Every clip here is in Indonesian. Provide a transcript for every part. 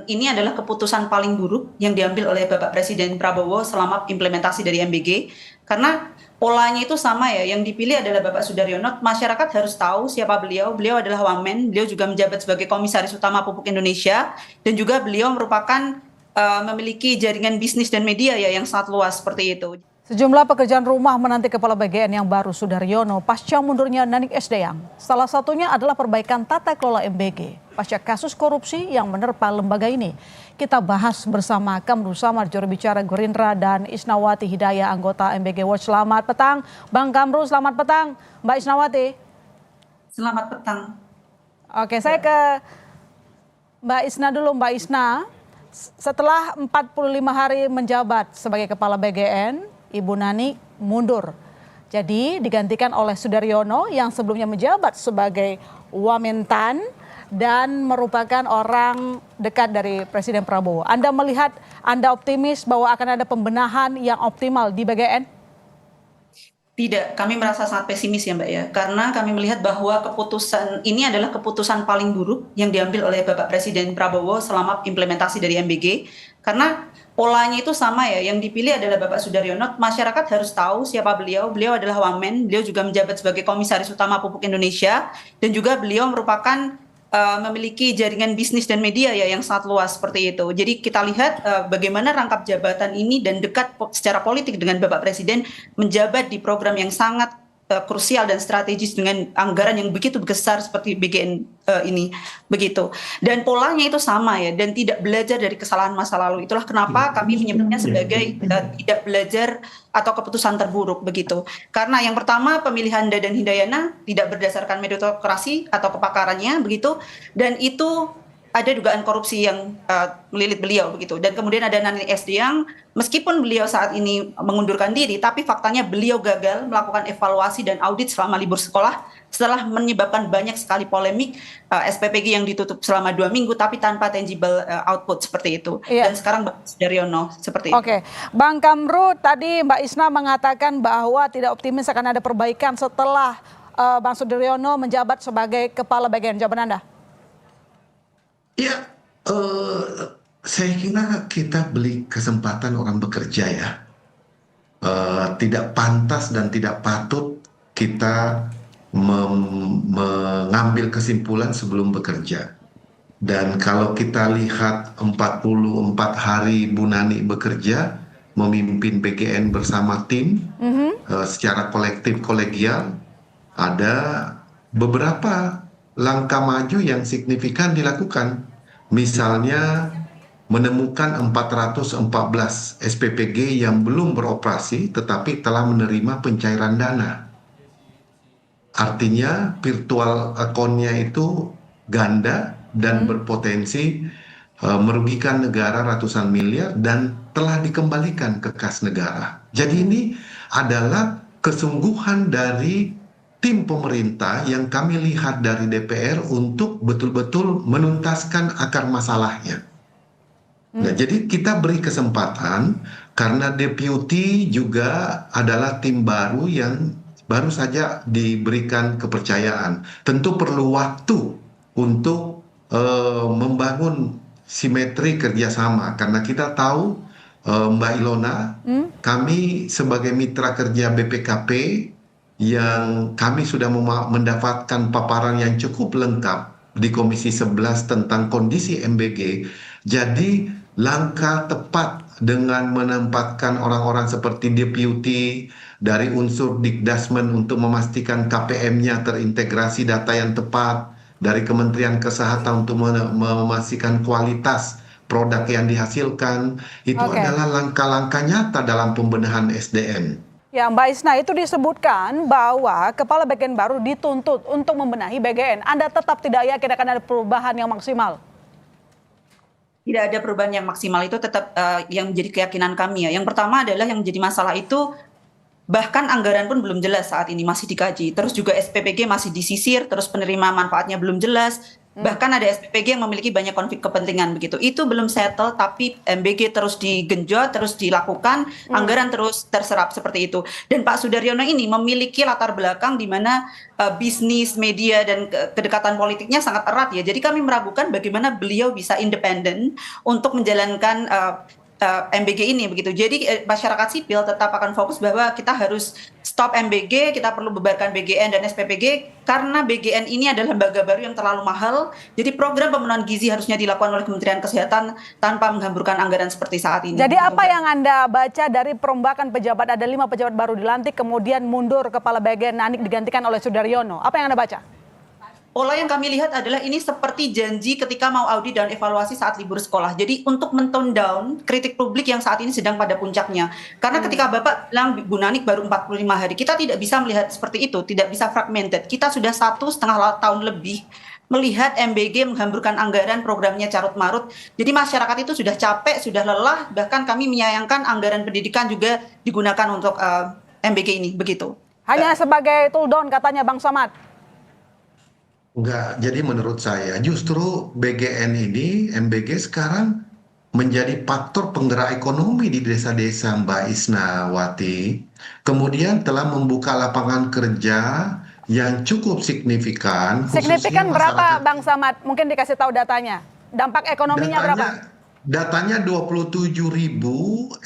ini adalah keputusan paling buruk yang diambil oleh Bapak Presiden Prabowo selama implementasi dari MBG. Karena polanya itu sama ya, yang dipilih adalah Bapak Sudaryono. Masyarakat harus tahu siapa beliau. Beliau adalah wamen, beliau juga menjabat sebagai Komisaris Utama Pupuk Indonesia, dan juga beliau merupakan memiliki jaringan bisnis dan media ya yang sangat luas seperti itu. Sejumlah pekerjaan rumah menanti Kepala BGN yang baru Sudaryono pasca mundurnya Nanik Sdm. Salah satunya adalah perbaikan tata kelola MBG pasca kasus korupsi yang menerpa lembaga ini. Kita bahas bersama Kamru Samad, juru bicara Gerindra, dan Isnawati Hidayah, anggota MBG Watch. Selamat petang, Bang Kamru. Selamat petang, Mbak Isnawati. Selamat petang. Oke, saya ke Mbak Isna dulu. Mbak Isna, setelah 45 hari menjabat sebagai Kepala BGN, Ibu Nani mundur. Jadi digantikan oleh Sudaryono yang sebelumnya menjabat sebagai Wamentan dan merupakan orang dekat dari Presiden Prabowo. Anda melihat, Anda optimis bahwa akan ada pembenahan yang optimal di BGN? Tidak, kami merasa sangat pesimis ya Mbak ya. Karena kami melihat bahwa keputusan ini adalah keputusan paling buruk yang diambil oleh Bapak Presiden Prabowo selama implementasi dari MBG. Karena polanya itu sama ya, yang dipilih adalah Bapak Sudaryono. Masyarakat harus tahu siapa beliau. Beliau adalah wamen, beliau juga menjabat sebagai Komisaris Utama Pupuk Indonesia, dan juga beliau merupakan memiliki jaringan bisnis dan media ya yang sangat luas seperti itu. Jadi kita lihat bagaimana rangkap jabatan ini dan dekat secara politik dengan Bapak Presiden, menjabat di program yang sangat krusial dan strategis dengan anggaran yang begitu besar seperti BGN ini begitu. Dan polanya itu sama ya, dan tidak belajar dari kesalahan masa lalu. Itulah kenapa kami menyebutnya sebagai tidak belajar atau keputusan terburuk begitu. Karena yang pertama, pemilihan Dadan Hidayana tidak berdasarkan meritokrasi atau kepakarannya begitu, dan itu ada dugaan korupsi yang melilit beliau begitu. Dan kemudian ada Nanik Sdm, meskipun beliau saat ini mengundurkan diri, tapi faktanya beliau gagal melakukan evaluasi dan audit selama libur sekolah setelah menyebabkan banyak sekali polemik, SPPG yang ditutup selama 2 minggu tapi tanpa tangible output seperti itu. Iya. Dan sekarang Mbak Sudaryono seperti itu. Oke, Bang Kamru, tadi Mbak Isna mengatakan bahwa tidak optimis akan ada perbaikan setelah Bang Sudaryono menjabat sebagai Kepala BGN. Jawaban Anda? Ya, saya kira kita beri kesempatan orang bekerja ya. Tidak pantas dan tidak patut kita mengambil kesimpulan sebelum bekerja. Dan kalau kita lihat 44 hari Bu Nani bekerja, memimpin BGN bersama tim secara kolektif kolegial, ada beberapa langkah maju yang signifikan dilakukan. Misalnya menemukan 414 SPPG yang belum beroperasi tetapi telah menerima pencairan dana. Artinya virtual account-nya itu ganda dan berpotensi merugikan negara ratusan miliar dan telah dikembalikan ke kas negara. Jadi ini adalah kesungguhan dari tim pemerintah yang kami lihat dari DPR untuk betul-betul menuntaskan akar masalahnya. Nah, jadi kita beri kesempatan karena deputi juga adalah tim baru yang baru saja diberikan kepercayaan. Tentu perlu waktu untuk membangun simetri kerjasama karena kita tahu Mbak Ilona, kami sebagai mitra kerja BPKP yang kami sudah mendapatkan paparan yang cukup lengkap di Komisi 11 tentang kondisi MBG. Jadi langkah tepat dengan menempatkan orang-orang seperti deputi dari unsur Dikdasmen untuk memastikan KPM-nya terintegrasi data yang tepat, dari Kementerian Kesehatan untuk memastikan kualitas produk yang dihasilkan, itu adalah langkah-langkah nyata dalam pembenahan SDM. Ya, Mbak Isna, itu disebutkan bahwa Kepala BGN baru dituntut untuk membenahi BGN. Anda tetap tidak yakin akan ada perubahan yang maksimal? Tidak ada perubahan yang maksimal, itu tetap yang menjadi keyakinan kami ya. Yang pertama adalah yang menjadi masalah itu bahkan anggaran pun belum jelas saat ini, masih dikaji. Terus juga SPPG masih disisir, terus penerima manfaatnya belum jelas. Bahkan ada SPPG yang memiliki banyak konflik kepentingan begitu. Itu belum settle, tapi MBG terus digenjot, terus dilakukan, anggaran terus terserap seperti itu. Dan Pak Sudaryono ini memiliki latar belakang di mana bisnis, media, dan kedekatan politiknya sangat erat ya. Jadi kami meragukan bagaimana beliau bisa independen untuk menjalankan MBG ini begitu. Jadi masyarakat sipil tetap akan fokus bahwa kita harus stop MBG, kita perlu bubarkan BGN dan SPPG karena BGN ini adalah lembaga baru yang terlalu mahal. Jadi program pemenuhan gizi harusnya dilakukan oleh Kementerian Kesehatan tanpa menghamburkan anggaran seperti saat ini. Jadi apa yang Anda baca dari perombakan pejabat, ada 5 pejabat baru dilantik kemudian mundur kepala BGN Nanik digantikan oleh Sudaryono. Apa yang Anda baca? Pola yang kami lihat adalah ini seperti janji ketika mau audit dan evaluasi saat libur sekolah. Jadi untuk men-tone down kritik publik yang saat ini sedang pada puncaknya. Karena ketika Bapak bilang Bu Nanik baru 45 hari, kita tidak bisa melihat seperti itu, tidak bisa fragmented. Kita sudah 1,5 tahun lebih melihat MBG menghamburkan anggaran programnya carut-marut. Jadi masyarakat itu sudah capek, sudah lelah, bahkan kami menyayangkan anggaran pendidikan juga digunakan untuk MBG ini, begitu. Hanya sebagai tool down katanya Bang Samad. Enggak, jadi menurut saya justru BGN ini, MBG sekarang menjadi faktor penggerak ekonomi di desa-desa Mbak Isnawati. Kemudian telah membuka lapangan kerja yang cukup signifikan. Signifikan berapa Bang Samad? Mungkin dikasih tahu datanya. Dampak ekonominya berapa? Datanya 27.000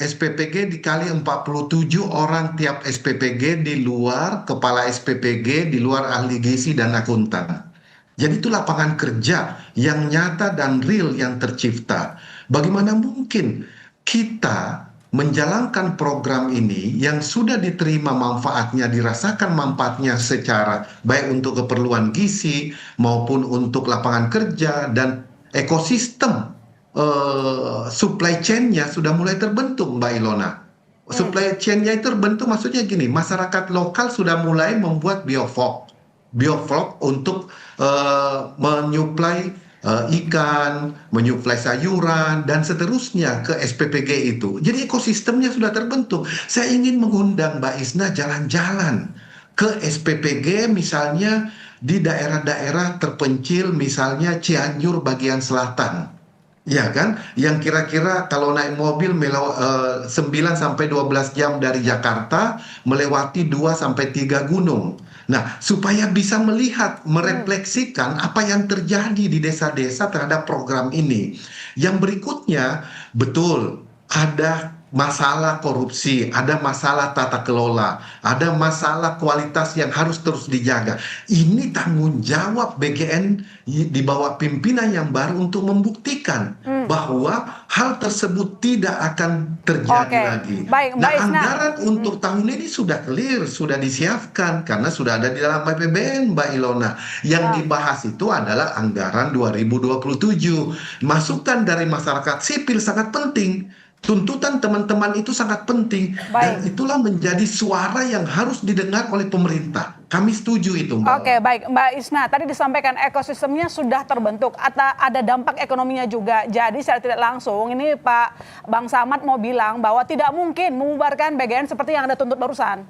SPPG dikali 47 orang tiap SPPG di luar kepala SPPG, di luar ahli gizi dan akuntan. Jadi itu lapangan kerja yang nyata dan real yang tercipta. Bagaimana mungkin kita menjalankan program ini yang sudah diterima manfaatnya, dirasakan manfaatnya secara baik untuk keperluan gizi maupun untuk lapangan kerja dan ekosistem supply chain-nya sudah mulai terbentuk, Mbak Ilona. Supply chain-nya itu terbentuk maksudnya gini, masyarakat lokal sudah mulai membuat bioflok untuk menyuplai ikan, menyuplai sayuran, dan seterusnya ke SPPG itu. Jadi ekosistemnya sudah terbentuk. Saya ingin mengundang Mbak Isna jalan-jalan ke SPPG misalnya di daerah-daerah terpencil, misalnya Cianjur bagian selatan. Ya kan, yang kira-kira kalau naik mobil 9 sampai 12 jam dari Jakarta melewati 2 sampai 3 gunung. Nah, supaya bisa melihat, merefleksikan apa yang terjadi di desa-desa terhadap program ini. Yang berikutnya, betul ada masalah korupsi, ada masalah tata kelola, ada masalah kualitas yang harus terus dijaga. Ini tanggung jawab BGN di bawah pimpinan yang baru untuk membuktikan bahwa hal tersebut tidak akan terjadi lagi. Baik, nah, anggaran untuk tahun ini sudah clear, sudah disiapkan karena sudah ada di dalam APBN, Mbak Ilona. Yang dibahas itu adalah anggaran 2027. Masukan dari masyarakat sipil sangat penting. Tuntutan teman-teman itu sangat penting. Dan itulah menjadi suara yang harus didengar oleh pemerintah. Kami setuju itu, Mbak. Oke, baik. Mbak Isna, tadi disampaikan ekosistemnya sudah terbentuk. Ada dampak ekonominya juga. Jadi secara tidak langsung, ini Pak Bang Samad mau bilang bahwa tidak mungkin mengubarkan BGN seperti yang Anda tuntut barusan.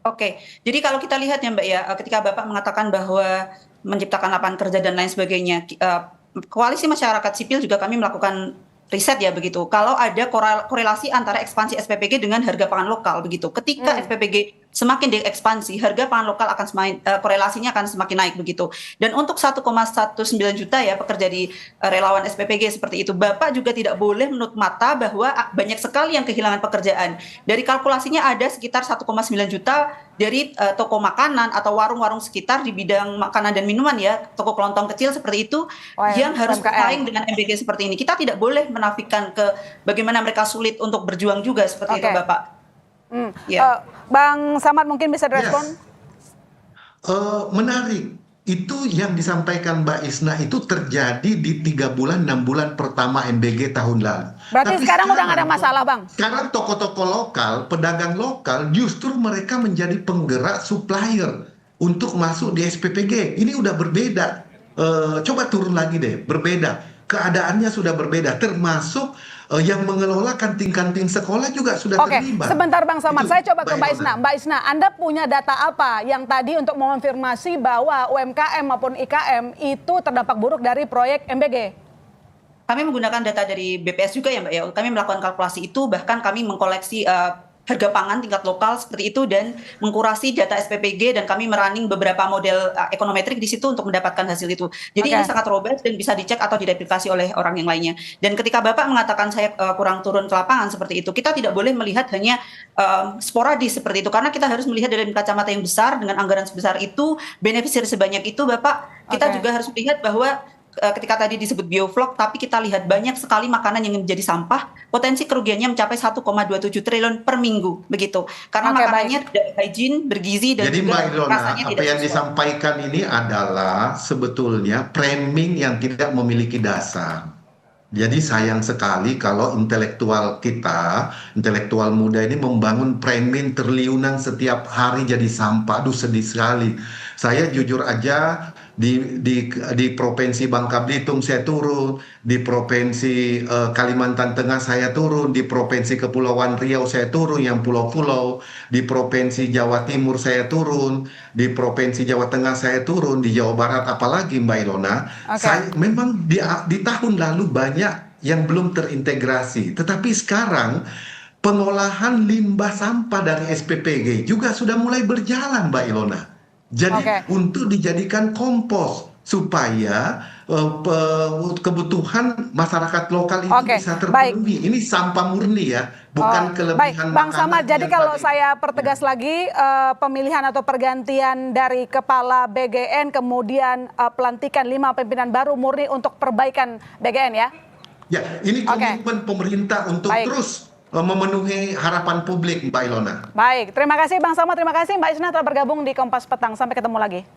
Oke, jadi kalau kita lihat ya Mbak ya, ketika Bapak mengatakan bahwa menciptakan lapangan kerja dan lain sebagainya, koalisi masyarakat sipil juga kami melakukan riset ya begitu. Kalau ada korelasi antara ekspansi SPPG dengan harga pangan lokal begitu. Ketika SPPG semakin diekspansi, harga pangan lokal akan korelasinya akan semakin naik begitu. Dan untuk 1,19 juta ya pekerja di relawan SPPG seperti itu, Bapak juga tidak boleh menutup mata bahwa banyak sekali yang kehilangan pekerjaan. Dari kalkulasinya ada sekitar 1,9 juta dari toko makanan atau warung-warung sekitar di bidang makanan dan minuman ya, toko kelontong kecil seperti itu yang harus bersaing dengan MBG seperti ini. Kita tidak boleh menafikan ke bagaimana mereka sulit untuk berjuang juga seperti itu, Bapak. Bang Samad mungkin bisa direspon? Menarik. Itu yang disampaikan Mbak Isna itu terjadi di 3 bulan, 6 bulan pertama MBG tahun lalu. Berarti sekarang udah nggak ada masalah, Bang? Sekarang toko-toko lokal, pedagang lokal, justru mereka menjadi penggerak supplier untuk masuk di SPPG. Ini udah berbeda. Coba turun lagi deh, berbeda. keadaannya sudah berbeda, termasuk yang mengelola kantin-kantin sekolah juga sudah Oke, terlibat. sebentar Bang Samad, Itu, saya coba ke Mbak Mbak Ilona. Isna. Mbak Isna, Anda punya data apa yang tadi untuk mengonfirmasi bahwa UMKM maupun IKM itu terdampak buruk dari proyek MBG? Kami menggunakan data dari BPS juga ya Mbak ya. Kami melakukan kalkulasi itu, bahkan kami mengkoleksi harga pangan tingkat lokal seperti itu dan mengkurasi data SPPG, dan kami merunning beberapa model ekonometrik di situ untuk mendapatkan hasil itu. Jadi ini sangat robust dan bisa dicek atau direplikasi oleh orang yang lainnya. Dan ketika Bapak mengatakan saya kurang turun ke lapangan seperti itu, kita tidak boleh melihat hanya sporadis seperti itu, karena kita harus melihat dari kacamata yang besar dengan anggaran sebesar itu, beneficiary sebanyak itu, Bapak. Kita juga harus melihat bahwa ketika tadi disebut bioflok, tapi kita lihat banyak sekali makanan yang menjadi sampah, potensi kerugiannya mencapai 1,27 triliun per minggu, begitu. Karena makanannya tidak hygiene, bergizi, dan jadi juga Mbak Ilona, rasanya apa tidak yang sesuai. disampaikan ini adalah sebetulnya framing yang tidak memiliki dasar. Jadi sayang sekali kalau intelektual kita, intelektual muda ini membangun framing triliunan setiap hari jadi sampah. Aduh, sedih sekali. Saya jujur aja di Provinsi Bangka Belitung saya turun, di Provinsi Kalimantan Tengah saya turun, di Provinsi Kepulauan Riau saya turun, yang pulau-pulau, di Provinsi Jawa Timur saya turun, di Provinsi Jawa Tengah saya turun, di Jawa Barat apalagi Mbak Ilona. Saya memang di tahun lalu banyak yang belum terintegrasi, tetapi sekarang pengolahan limbah sampah dari SPPG juga sudah mulai berjalan, Mbak Ilona. Jadi untuk dijadikan kompos supaya kebutuhan masyarakat lokal itu bisa terpenuhi. Ini sampah murni ya, bukan kelebihan Bang makanan. Samad, jadi kalau saya pertegas lagi, pemilihan atau pergantian dari kepala BGN, kemudian pelantikan 5 pimpinan baru murni untuk perbaikan BGN ya? Ya, ini komitmen pemerintah untuk terus memenuhi harapan publik, Mbak Ilona. Baik, terima kasih Bang Samad, terima kasih Mbak Isna telah bergabung di Kompas Petang. Sampai ketemu lagi.